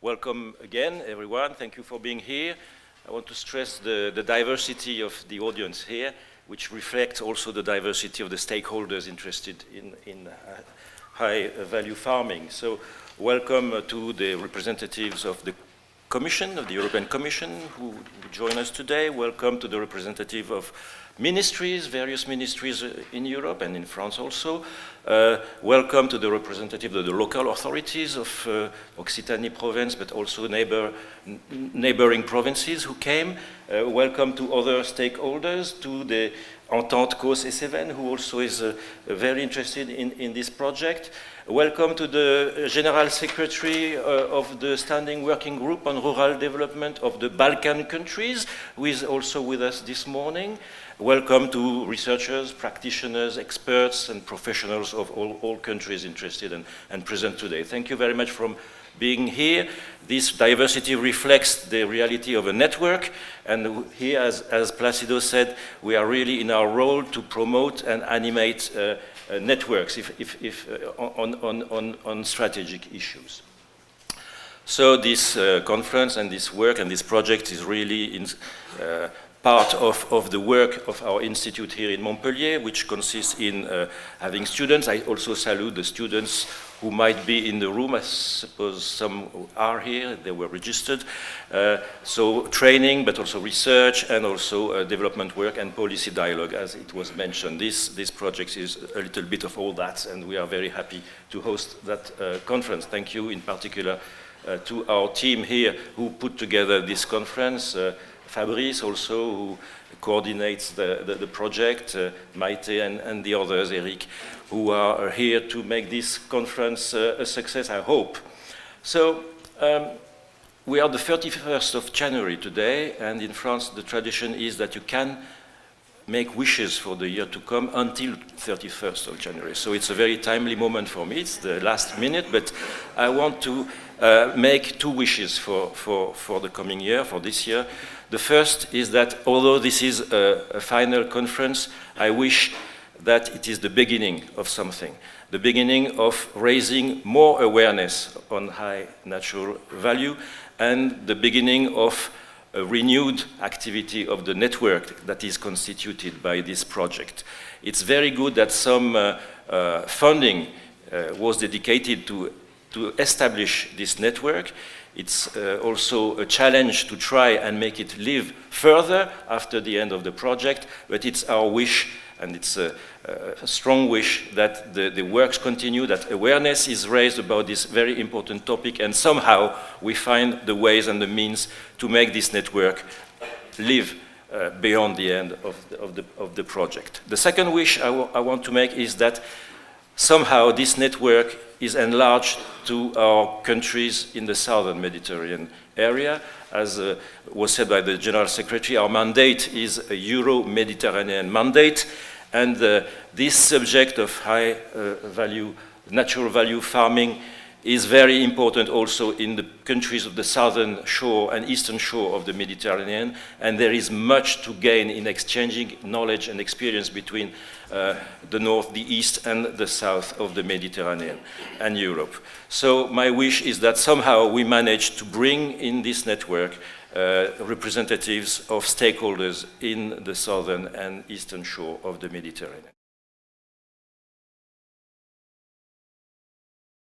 welcome again, everyone. Thank you for being here. I want to stress the diversity of the audience here, which reflects also the diversity of the stakeholders interested in high-value farming. So, welcome to the representatives of the Commission, of the European Commission, who join us today. Welcome to the representative of ministries, various ministries in Europe and in France also. Welcome to the representative of the local authorities of Occitanie province, but also neighboring provinces who came. Welcome to other stakeholders, to the Entente Causse et Cévennes, who also is very interested in this project. Welcome to the General Secretary of the Standing Working Group on Rural Development of the Balkan countries, who is also with us this morning. Welcome to researchers, practitioners, experts, and professionals of all countries interested and present today. Thank you very much for being here. This diversity reflects the reality of a network, and here, as Placido said, we are really in our role to promote and animate networks on strategic issues. So this conference and this work and this project is really part of the work of our institute here in Montpellier, which consists in having students. I also salute the students who might be in the room. I suppose some are here, they were registered. So training, but also research, and also development work and policy dialogue, as it was mentioned. This project is a little bit of all that, and we are very happy to host that conference. Thank you in particular to our team here who put together this conference. Fabrice also, who coordinates the project, Maite and the others, Eric, who are here to make this conference a success, I hope. So, we are the 31st of January today, and in France the tradition is that you can make wishes for the year to come until 31st of January. So it's a very timely moment for me, it's the last minute, but I want to make two wishes for the coming year, for this year. The first is that although this is a final conference, I wish that it is the beginning of something, the beginning of raising more awareness on high natural value, and the beginning of a renewed activity of the network that is constituted by this project. It's very good that some funding was dedicated to establish this network. It's also a challenge to try and make it live further after the end of the project, but it's our wish, and it's a strong wish, that the works continue, that awareness is raised about this very important topic, and somehow we find the ways and the means to make this network live beyond the end of the project. The second wish I want to make is that somehow this network is enlarged to our countries in the southern Mediterranean area. As was said by the General Secretary, our mandate is a Euro-Mediterranean mandate, and this subject of high natural value farming is very important also in the countries of the southern shore and eastern shore of the Mediterranean, and there is much to gain in exchanging knowledge and experience between the north, the east, and the south of the Mediterranean and Europe. So my wish is that somehow we manage to bring in this network representatives of stakeholders in the southern and eastern shore of the Mediterranean.